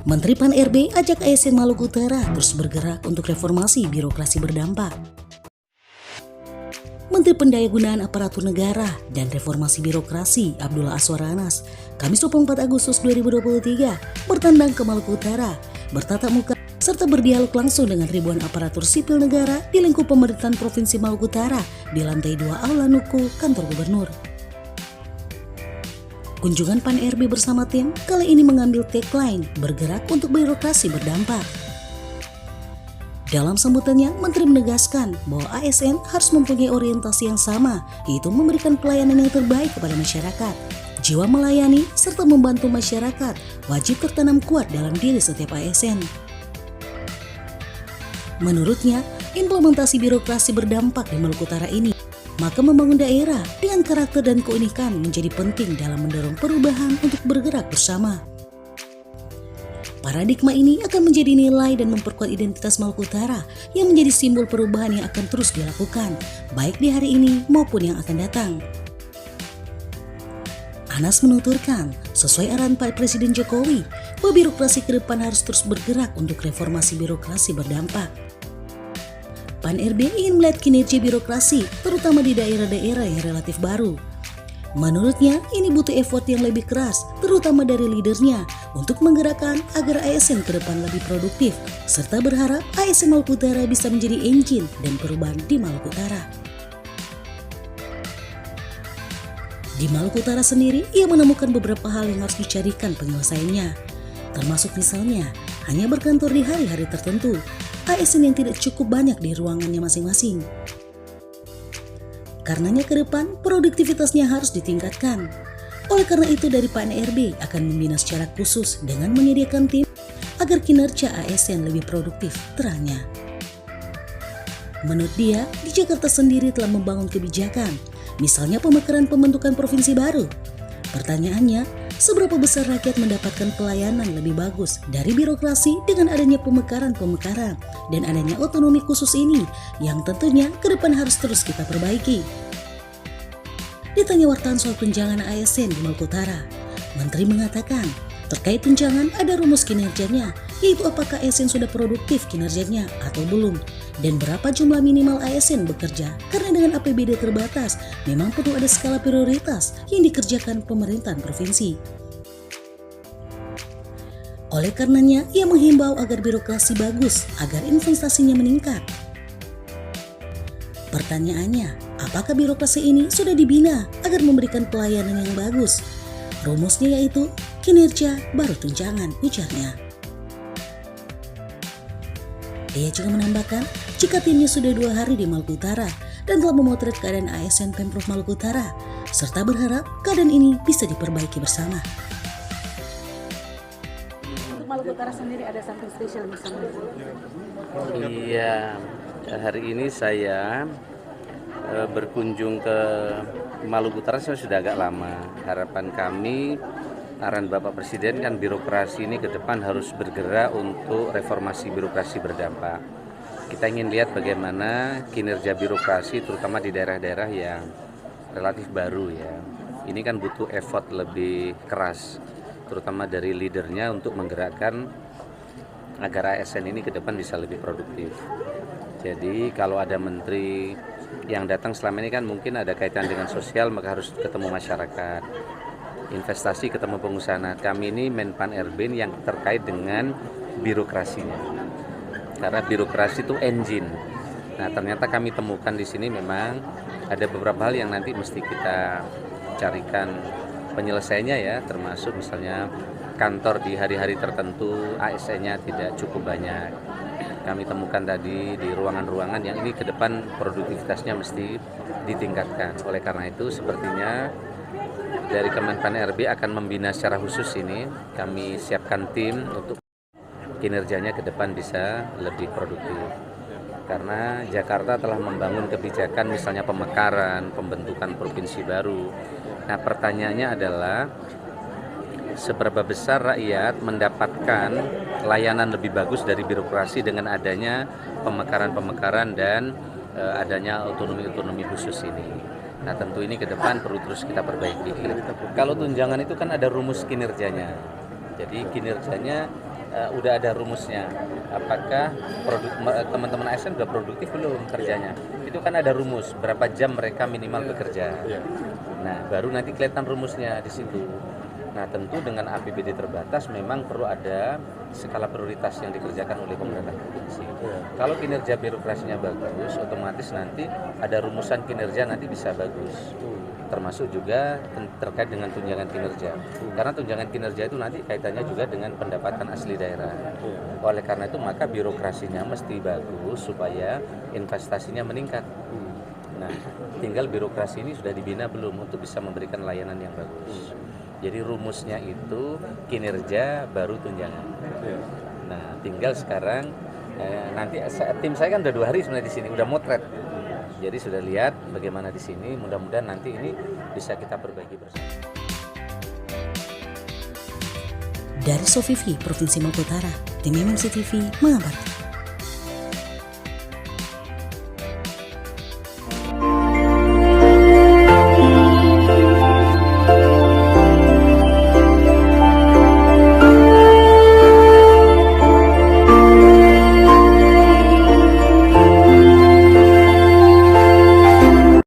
Menteri Pan-RB ajak ASN Maluku Utara terus bergerak untuk reformasi birokrasi berdampak. Menteri Pendayagunaan Aparatur Negara dan Reformasi Birokrasi Abdullah Azwar Anas, Kamis 24 Agustus 2023, bertandang ke Maluku Utara, bertatap muka serta berdialog langsung dengan ribuan aparatur sipil negara di lingkup pemerintahan Provinsi Maluku Utara di lantai 2 Aula Nuku, kantor gubernur. Kunjungan Pan-RB bersama tim kali ini mengambil tagline bergerak untuk birokrasi berdampak. Dalam sambutannya, Menteri menegaskan bahwa ASN harus mempunyai orientasi yang sama, yaitu memberikan pelayanan yang terbaik kepada masyarakat. Jiwa melayani serta membantu masyarakat wajib tertanam kuat dalam diri setiap ASN. Menurutnya, implementasi birokrasi berdampak di Maluku Utara ini, maka membangun daerah dengan karakter dan keunikan menjadi penting dalam mendorong perubahan untuk bergerak bersama. Paradigma ini akan menjadi nilai dan memperkuat identitas Maluku Utara yang menjadi simbol perubahan yang akan terus dilakukan, baik di hari ini maupun yang akan datang. Anas menuturkan, sesuai arahan Pak Presiden Jokowi, bahwa birokrasi ke depan harus terus bergerak untuk reformasi birokrasi berdampak. Pan-RB ingin melihat kinerja birokrasi, terutama di daerah-daerah yang relatif baru. Menurutnya, ini butuh effort yang lebih keras, terutama dari leadernya, untuk menggerakkan agar ASN ke depan lebih produktif, serta berharap ASN Maluku Utara bisa menjadi engine dan perubahan di Maluku Utara. Di Maluku Utara sendiri, ia menemukan beberapa hal yang harus dicarikan penyelesaiannya, termasuk misalnya hanya berkantor di hari-hari tertentu, ASN yang tidak cukup banyak di ruangannya masing-masing. Karenanya ke depan produktivitasnya harus ditingkatkan. Oleh karena itu dari Pan-RB akan membina secara khusus dengan menyediakan tim agar kinerja ASN lebih produktif, terangnya. Menurut dia, di Jakarta sendiri telah membangun kebijakan, misalnya pemekaran pembentukan provinsi baru. Pertanyaannya, seberapa besar rakyat mendapatkan pelayanan lebih bagus dari birokrasi dengan adanya pemekaran-pemekaran dan adanya otonomi khusus ini yang tentunya ke depan harus terus kita perbaiki. Ditanya wartawan soal tunjangan ASN di Maluku Utara, Menteri mengatakan terkait tunjangan ada rumus kinerjanya, yaitu apakah ASN sudah produktif kinerjanya atau belum, dan berapa jumlah minimal ASN bekerja, karena dengan APBD terbatas, memang perlu ada skala prioritas yang dikerjakan pemerintahan provinsi. Oleh karenanya, ia menghimbau agar birokrasi bagus, agar investasinya meningkat. Pertanyaannya, apakah birokrasi ini sudah dibina agar memberikan pelayanan yang bagus? Rumusnya yaitu kinerja baru tunjangan, ujarnya. Ia juga menambahkan, jika timnya sudah 2 hari di Maluku Utara dan telah memotret keadaan ASN Pemprov Maluku Utara, serta berharap keadaan ini bisa diperbaiki bersama. Untuk Maluku Utara sendiri ada something spesial misalnya? Iya, hari ini saya berkunjung ke Maluku Utara sudah agak lama. Harapan kami, arahan Bapak Presiden kan birokrasi ini ke depan harus bergerak untuk reformasi birokrasi berdampak. Kita ingin lihat bagaimana kinerja birokrasi terutama di daerah-daerah yang relatif baru ya. Ini kan butuh effort lebih keras, terutama dari leadernya untuk menggerakkan agar ASN ini ke depan bisa lebih produktif. Jadi kalau ada menteri yang datang selama ini kan mungkin ada kaitan dengan sosial, maka harus ketemu masyarakat. Investasi ketemu pengusaha. Nah, kami ini Menpan RB yang terkait dengan birokrasinya. Karena birokrasi itu engine. Nah, ternyata kami temukan di sini memang ada beberapa hal yang nanti mesti kita carikan penyelesaiannya ya, termasuk misalnya kantor di hari-hari tertentu ASN-nya tidak cukup banyak. Kami temukan tadi di ruangan-ruangan yang ini ke depan produktivitasnya mesti ditingkatkan. Oleh karena itu sepertinya dari Kemenpan RB akan membina secara khusus ini. Kami siapkan tim untuk kinerjanya ke depan bisa lebih produktif. Karena Jakarta telah membangun kebijakan misalnya pemekaran, pembentukan provinsi baru. Nah, pertanyaannya adalah seberapa besar rakyat mendapatkan layanan lebih bagus dari birokrasi dengan adanya pemekaran-pemekaran dan adanya otonomi-otonomi khusus ini. Nah, tentu ini ke depan perlu terus kita perbaiki. Kalau tunjangan itu kan ada rumus kinerjanya. Jadi kinerjanya udah ada rumusnya. Apakah teman-teman ASN udah produktif belum kerjanya? Itu kan ada rumus berapa jam mereka minimal bekerja. Nah, baru nanti kelihatan rumusnya di situ. Nah, tentu dengan APBD terbatas memang perlu ada skala prioritas yang dikerjakan oleh pemerintah provinsi. Kalau kinerja birokrasinya bagus, otomatis nanti ada rumusan kinerja nanti bisa bagus. Termasuk juga terkait dengan tunjangan kinerja. Karena tunjangan kinerja itu nanti kaitannya juga dengan pendapatan asli daerah. Oleh karena itu maka birokrasinya mesti bagus supaya investasinya meningkat. Nah, tinggal birokrasi ini sudah dibina belum untuk bisa memberikan layanan yang bagus. Jadi rumusnya itu kinerja baru tunjangan. Nah, tinggal sekarang nanti tim saya kan udah 2 hari sebenarnya di sini, udah motret. Jadi sudah lihat bagaimana di sini. Mudah-mudahan nanti ini bisa kita perbaiki bersama. Dari Sofifi, Provinsi Maluku Utara, tim MMC TV mengabarkan.